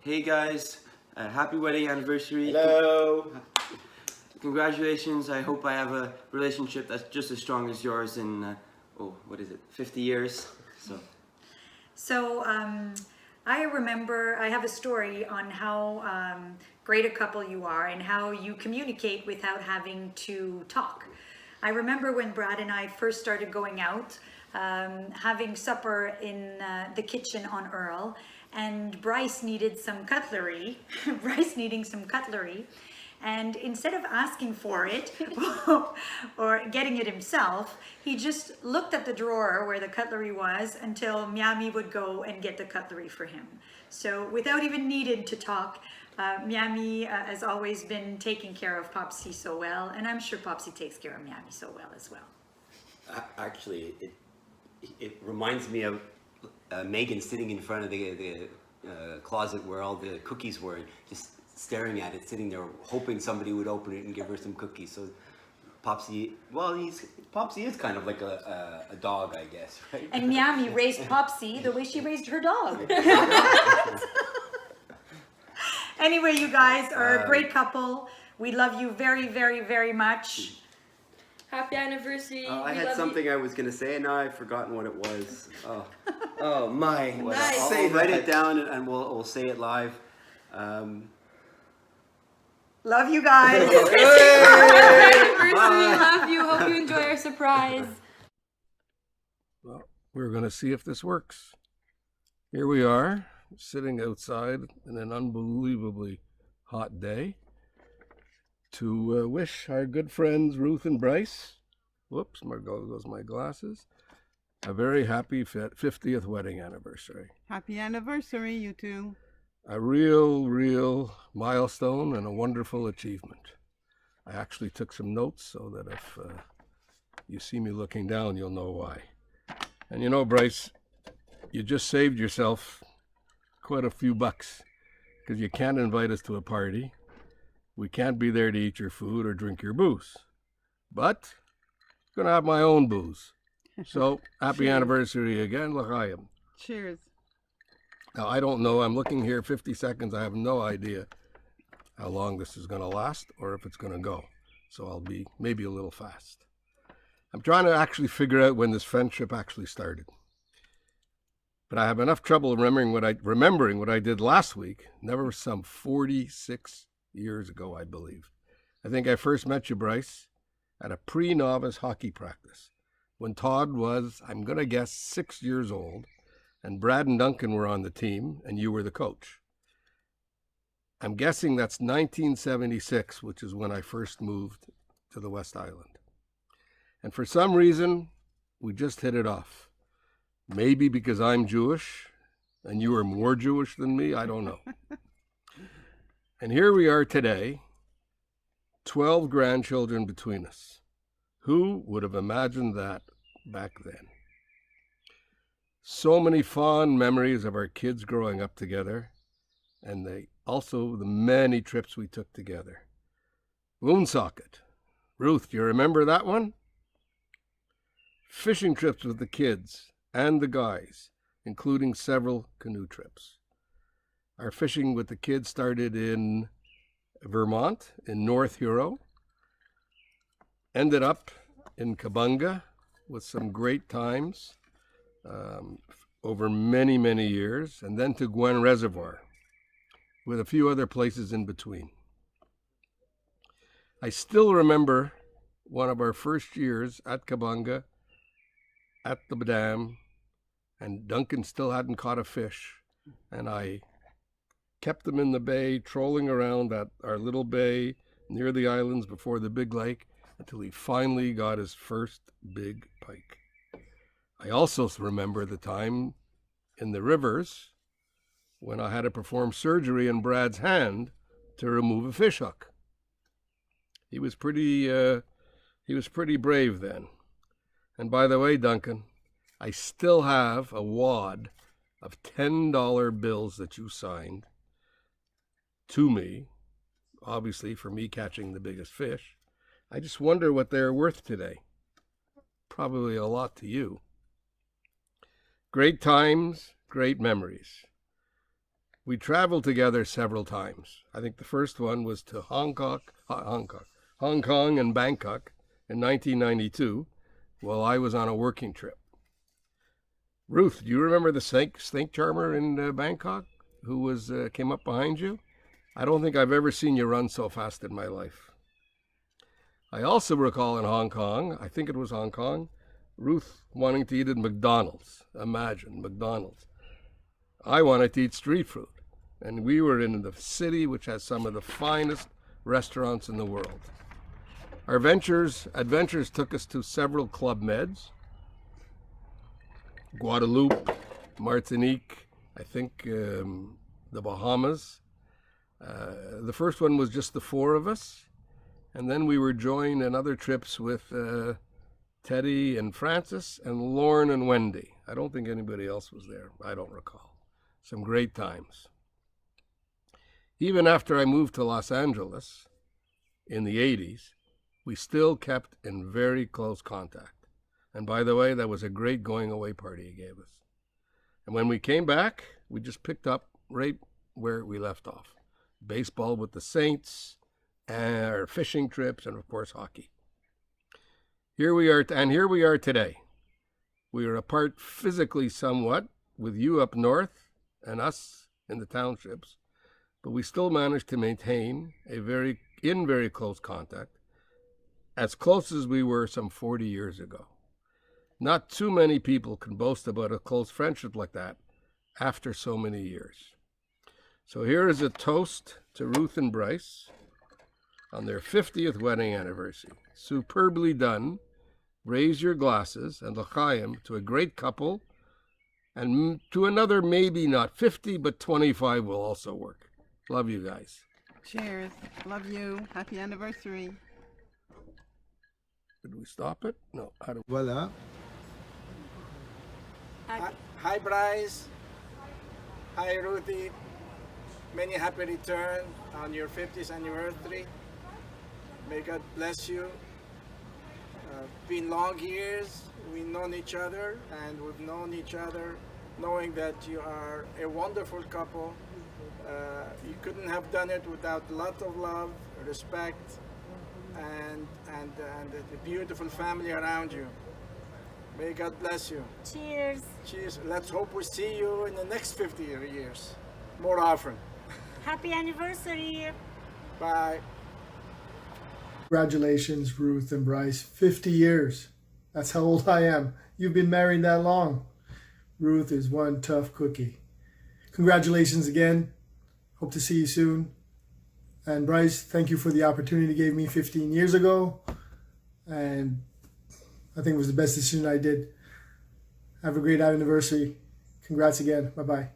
Hey guys, happy wedding anniversary. Hello. Congratulations. I hope I have a relationship that's just as strong as yours in, 50 years? So I remember, I have a story on how great a couple you are and how you communicate without having to talk. I remember when Brad and I first started going out, having supper in the kitchen on Earl, and Bryce needed some cutlery, Bryce needing some cutlery. And instead of asking for it or getting it himself, he just looked at the drawer where the cutlery was until Miami would go and get the cutlery for him. So without even needing to talk, Miami has always been taking care of Popsy so well, and I'm sure Popsy takes care of Miami so well as well. Actually, it reminds me of Megan sitting in front of the closet where all the cookies were, just staring at it, sitting there, hoping somebody would open it and give her some cookies. So Popsy, Popsy is kind of like a dog, I guess, right? And Miami raised Popsy the way she raised her dog. Anyway, you guys are a great couple. We love you very, very, very much. Happy anniversary. I had something I was going to say and now I've forgotten what it was. Oh my! Nice. I'll write it down and we'll say it live. Love you guys. Happy anniversary. Love you. Hope you enjoy our surprise. Well, we're going to see if this works. Here we are, sitting outside in an unbelievably hot day to wish our good friends Ruth and Bryce, whoops, there goes my glasses, a very happy 50th wedding anniversary. Happy anniversary, you two. A real milestone and a wonderful achievement. I actually took some notes so that if you see me looking down, you'll know why. And you know, Bryce, you just saved yourself quite a few bucks because you can't invite us to a party. We can't be there to eat your food or drink your booze. But I'm going to have my own booze. So, happy anniversary again, l'chaim. Cheers. Now, I don't know. I'm looking here 50 seconds. I have no idea how long this is going to last or if it's going to go. So I'll be maybe a little fast. I'm trying to actually figure out when this friendship actually started. But I have enough trouble remembering what I did last week. Never some 46 years ago, I believe. I think I first met you, Bryce, at a pre-novice hockey practice when Todd was, I'm going to guess, 6 years old. And Brad and Duncan were on the team, and you were the coach. I'm guessing that's 1976, which is when I first moved to the West Island. And for some reason, we just hit it off. Maybe because I'm Jewish, and you are more Jewish than me, I don't know. And here we are today, 12 grandchildren between us. Who would have imagined that back then? So many fond memories of our kids growing up together, and also the many trips we took together. Woonsocket. Ruth, do you remember that one? Fishing trips with the kids and the guys, including several canoe trips. Our fishing with the kids started in Vermont, in North Hero, ended up in Kabunga with some great times. Over many, many years, and then to Gwen Reservoir, with a few other places in between. I still remember one of our first years at Kabunga, at the dam, and Duncan still hadn't caught a fish, and I kept them in the bay, trolling around at our little bay near the islands before the big lake, until he finally got his first big pike. I also remember the time in the rivers when I had to perform surgery in Brad's hand to remove a fish hook. He was pretty brave then. And by the way, Duncan, I still have a wad of $10 bills that you signed to me, obviously for me catching the biggest fish. I just wonder what they're worth today. Probably a lot to you. Great times, great memories. We traveled together several times. I think the first one was to Hong Kong and Bangkok in 1992 while I was on a working trip. Ruth, do you remember the snake charmer in Bangkok who came up behind you? I don't think I've ever seen you run so fast in my life. I also recall in Hong Kong, I think it was Hong Kong, Ruth wanting to eat at McDonald's. Imagine, McDonald's. I wanted to eat street food. And we were in the city which has some of the finest restaurants in the world. Our adventures took us to several Club Meds, Guadeloupe, Martinique, I think the Bahamas. The first one was just the four of us. And then we were joined in other trips with Teddy and Francis and Lauren and Wendy. I don't think anybody else was there. I don't recall. Some great times. Even after I moved to Los Angeles in the 80s, we still kept in very close contact. And by the way, that was a great going away party he gave us. And when we came back, we just picked up right where we left off. Baseball with the Saints, our fishing trips, and of course, hockey. Here we are today. We are apart physically somewhat, with you up north and us in the townships, but we still managed to maintain very close contact, as close as we were some 40 years ago. Not too many people can boast about a close friendship like that after so many years. So here is a toast to Ruth and Bryce on their 50th wedding anniversary. Superbly done. Raise your glasses and l'chaim to a great couple, and to another maybe not 50, but 25 will also work. Love you guys. Cheers. Love you. Happy anniversary. Did we stop it? No. Voila. Hi, Bryce. Hi, Ruthie. Many happy return on your 50th anniversary. May God bless you. Been long years. We've known each other, and we've known each other knowing that you are a wonderful couple. You couldn't have done it without a lot of love, respect, and a beautiful family around you. May God bless you. Cheers. Cheers. Let's hope we see you in the next 50 years, more often. Happy anniversary. Bye. Congratulations, Ruth and Bryce. 50 years. That's how old I am. You've been married that long. Ruth is one tough cookie. Congratulations again. Hope to see you soon. And Bryce, thank you for the opportunity you gave me 15 years ago. And I think it was the best decision I did. Have a great anniversary. Congrats again. Bye-bye.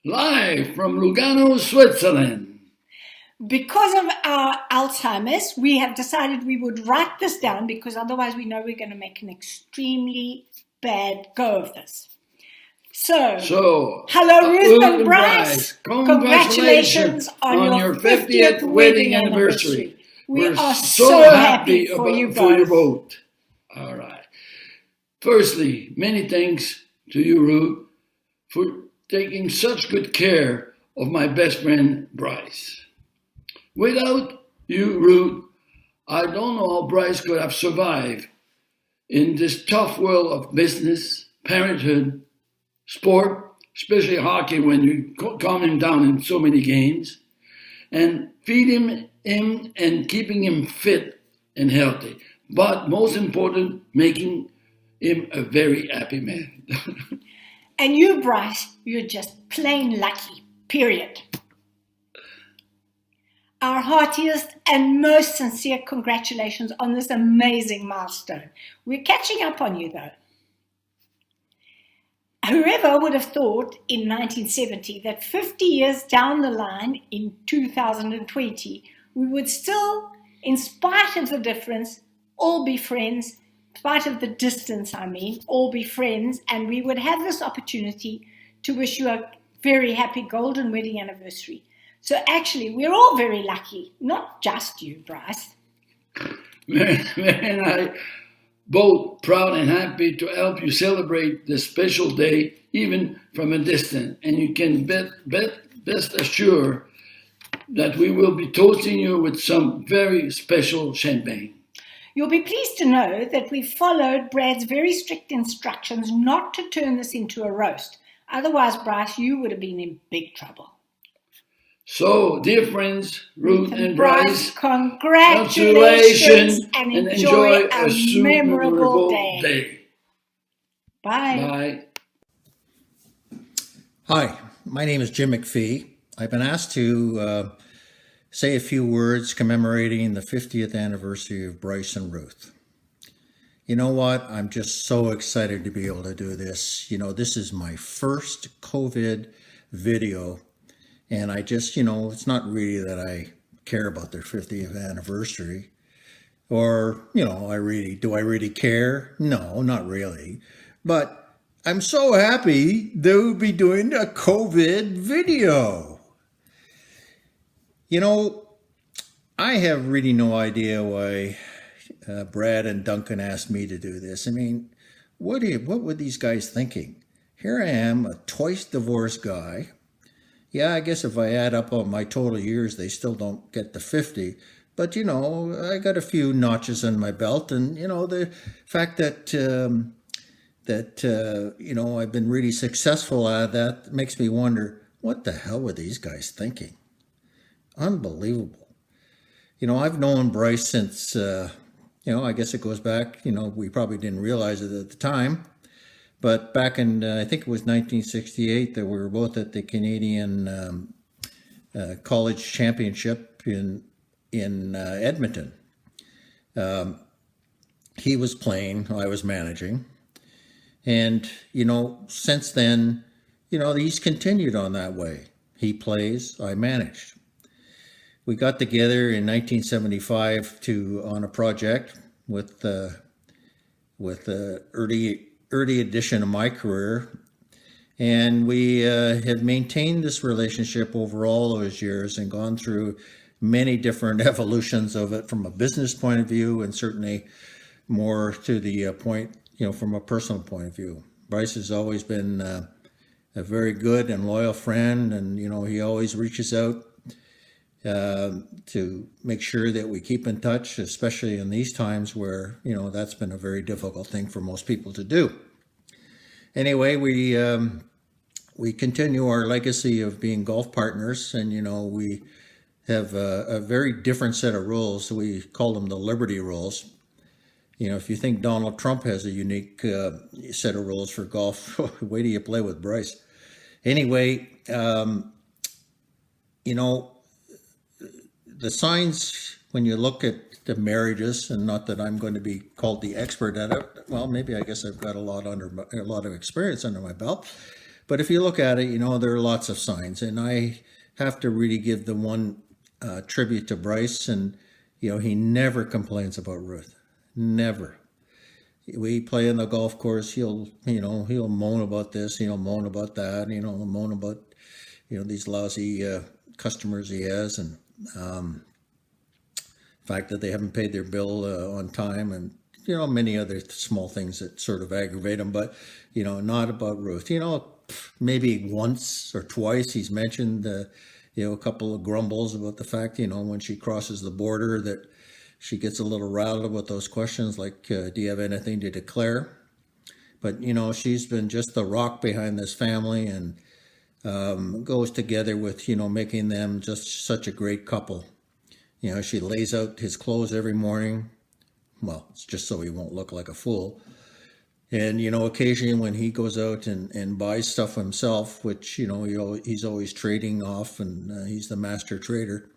Live from Lugano, Switzerland. Because of our Alzheimer's, we have decided we would write this down because otherwise we know we're going to make an extremely bad go of this. So hello, Ruth and Bryce. Congratulations on your 50th wedding anniversary. We are so happy for you both. All right. Firstly, many thanks to you, Ruth, for taking such good care of my best friend, Bryce. Without you, Ruth, I don't know how Bryce could have survived in this tough world of business, parenthood, sport, especially hockey when you calm him down in so many games, and feeding him and keeping him fit and healthy. But most important, making him a very happy man. And you, Bryce, you're just plain lucky, period. Our heartiest and most sincere congratulations on this amazing milestone. We're catching up on you, though. Whoever would have thought in 1970 that 50 years down the line in 2020, we would still, in spite of the difference, all be friends, in spite of the distance, all be friends, and we would have this opportunity to wish you a very happy golden wedding anniversary. So actually, we're all very lucky, not just you, Bryce. Man, both proud and happy to help you celebrate this special day, even from a distance. And you can best assured that we will be toasting you with some very special champagne. You'll be pleased to know that we followed Brad's very strict instructions not to turn this into a roast. Otherwise, Bryce, you would have been in big trouble. So, dear friends, Ruth and Bryce, congratulations and enjoy a super memorable day. Bye. Bye. Hi, my name is Jim McPhee. I've been asked to say a few words commemorating the 50th anniversary of Bryce and Ruth. You know what? I'm just so excited to be able to do this. You know, this is my first COVID video, and I just, it's not really that I care about their 50th anniversary, or, do I really care? No, not really. But I'm so happy they would be doing a COVID video. I have really no idea why Brad and Duncan asked me to do this. I mean, what were these guys thinking? Here I am, a twice divorced guy. Yeah, I guess if I add up all my total years, they still don't get to 50. But, I got a few notches in my belt. And, the fact that, I've been really successful at that makes me wonder, what the hell were these guys thinking? Unbelievable. I've known Bryce since, I guess it goes back, we probably didn't realize it at the time. But back in, I think it was 1968, that we were both at the Canadian College Championship in Edmonton. He was playing, I was managing. And, since then, he's continued on that way. He plays, I managed. We got together in 1975 on a project with the early edition of my career, and we have maintained this relationship over all those years and gone through many different evolutions of it from a business point of view, and certainly more to the point, from a personal point of view. Bryce has always been a very good and loyal friend, and he always reaches out to make sure that we keep in touch, especially in these times where, that's been a very difficult thing for most people to do. Anyway, we continue our legacy of being golf partners, and, we have a very different set of rules. We call them the Liberty rules. If you think Donald Trump has a unique set of rules for golf, wait till you play with Bryce. Anyway, the signs when you look at the marriages, and not that I'm going to be called the expert at it. Well, maybe I guess I've got a lot of experience under my belt. But if you look at it, there are lots of signs, and I have to really give the one tribute to Bryce, and he never complains about Ruth, never. We play on the golf course. He'll moan about this, he'll moan about that, he'll moan about these lousy customers he has, and fact that they haven't paid their bill on time, and many other small things that sort of aggravate him, but not about Ruth. Maybe once or twice he's mentioned a couple of grumbles about the fact when she crosses the border that she gets a little rattled about those questions like, do you have anything to declare? But she's been just the rock behind this family, and goes together with, making them just such a great couple. She lays out his clothes every morning. Well, it's just so he won't look like a fool. And, occasionally when he goes out and buys stuff himself, which, he's always trading off, and he's the master trader.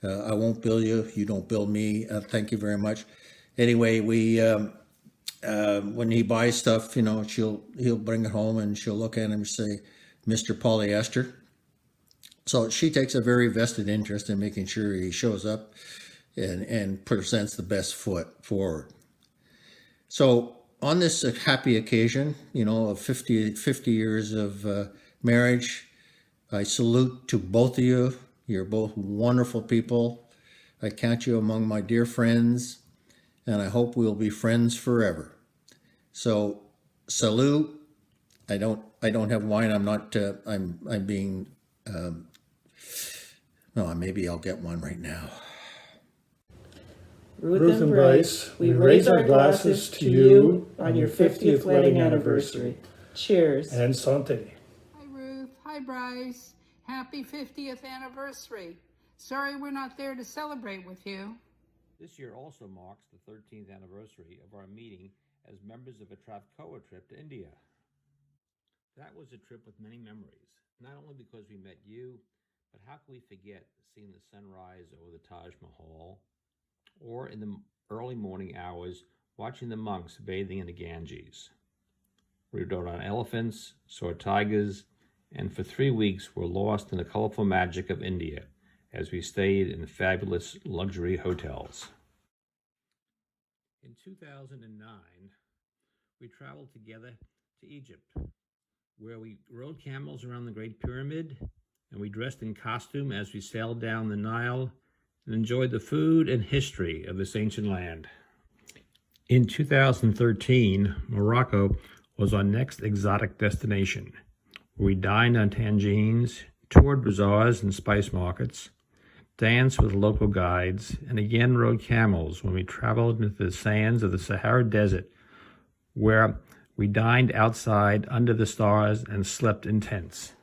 I won't bill you. You don't bill me. Thank you very much. Anyway, when he buys stuff, he'll bring it home and she'll look at him and say, Mr. Polyester. So she takes a very vested interest in making sure he shows up and presents the best foot forward. So on this happy occasion, of 50 years of marriage, I salute to both of you. You're both wonderful people. I count you among my dear friends. and I hope we'll be friends forever. So, salute. I don't have wine. I'm not. I'm being. No, maybe I'll get one right now. Ruth and Bryce, we raise our glasses to you on your 50th wedding anniversary. Cheers. And santé. Hi, Ruth. Hi, Bryce. Happy 50th anniversary. Sorry we're not there to celebrate with you. This year also marks the 13th anniversary of our meeting as members of a Travkoa trip to India. That was a trip with many memories, not only because we met you, but how can we forget seeing the sunrise over the Taj Mahal, or in the early morning hours, watching the monks bathing in the Ganges. We rode on elephants, saw tigers, and for 3 weeks were lost in the colorful magic of India as we stayed in fabulous luxury hotels. In 2009, we traveled together to Egypt, where we rode camels around the Great Pyramid, and we dressed in costume as we sailed down the Nile and enjoyed the food and history of this ancient land. In 2013, Morocco was our next exotic destination, where we dined on tangines, toured bazaars and spice markets, danced with local guides, and again rode camels when we traveled into the sands of the Sahara Desert, where we dined outside under the stars and slept in tents.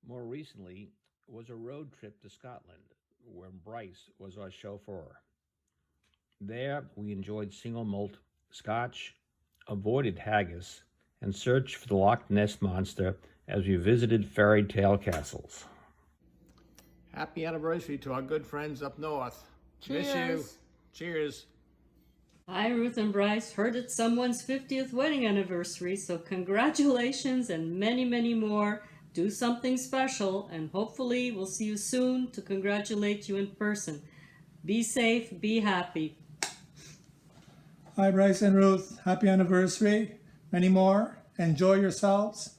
More recently was a road trip to Scotland, where Bryce was our chauffeur. There we enjoyed single malt scotch, avoided haggis, and searched for the Loch Ness Monster as we visited fairy tale castles. Happy anniversary to our good friends up north. Cheers. Miss you. Cheers. Hi, Ruth and Bryce. Heard it's someone's 50th wedding anniversary, so congratulations and many, many more. Do something special, and hopefully we'll see you soon to congratulate you in person. Be safe, be happy. Hi, Bryce and Ruth. Happy anniversary. Many more. Enjoy yourselves.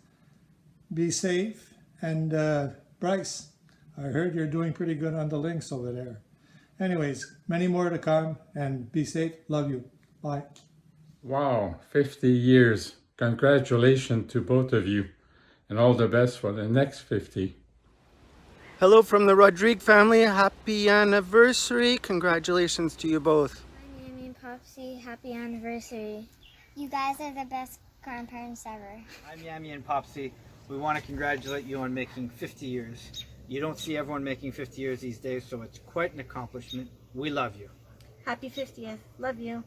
Be safe. And Bryce, I heard you're doing pretty good on the links over there. Anyways, many more to come, and be safe. Love you. Bye. Wow, 50 years. Congratulations to both of you, and all the best for the next 50. Hello from the Rodrigue family. Happy anniversary. Congratulations to you both. Hi, Mammy and Popsy. Happy anniversary. You guys are the best grandparents ever. I'm Yami and Popsy. We want to congratulate you on making 50 years. You don't see everyone making 50 years these days, so it's quite an accomplishment. We love you. Happy 50th. Love you.